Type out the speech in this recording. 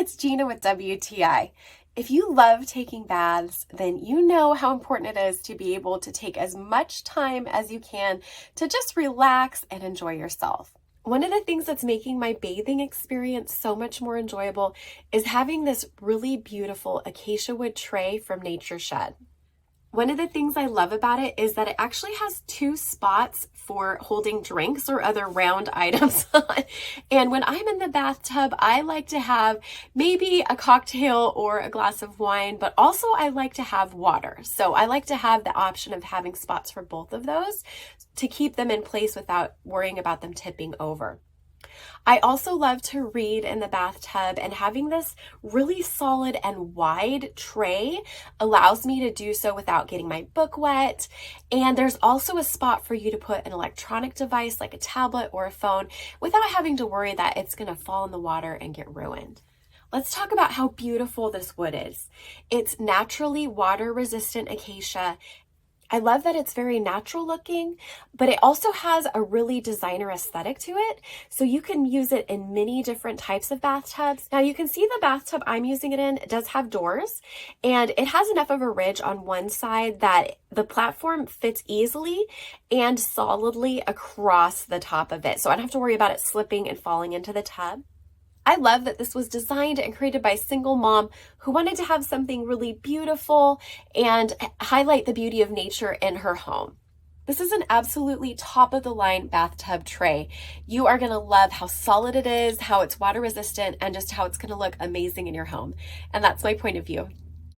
it's Gina with WTI. If you love taking baths, then you know how important it is to be able to take as much time as you can to just relax and enjoy yourself. One of the things that's making my bathing experience so much more enjoyable is having this really beautiful acacia wood tray from Nature Shed. One of the things I love about it is that it actually has 2 spots for holding drinks or other round items. And when I'm in the bathtub, I like to have maybe a cocktail or a glass of wine, but also I like to have water. So I like to have the option of having spots for both of those to keep them in place without worrying about them tipping over. I also love to read in the bathtub, and having this really solid and wide tray allows me to do so without getting my book wet. And there's also a spot for you to put an electronic device like a tablet or a phone without having to worry that it's going to fall in the water and get ruined. Let's talk about how beautiful this wood is. It's naturally water resistant acacia. I love that it's very natural looking, but it also has a really designer aesthetic to it. So you can use it in many different types of bathtubs. Now you can see the bathtub I'm using it in, it does have doors, and it has enough of a ridge on one side that the platform fits easily and solidly across the top of it. So I don't have to worry about it slipping and falling into the tub. I love that this was designed and created by a single mom who wanted to have something really beautiful and highlight the beauty of nature in her home. This is an absolutely top of the line bathtub tray. You are going to love how solid it is, how it's water resistant, and just how it's going to look amazing in your home. And that's my point of view.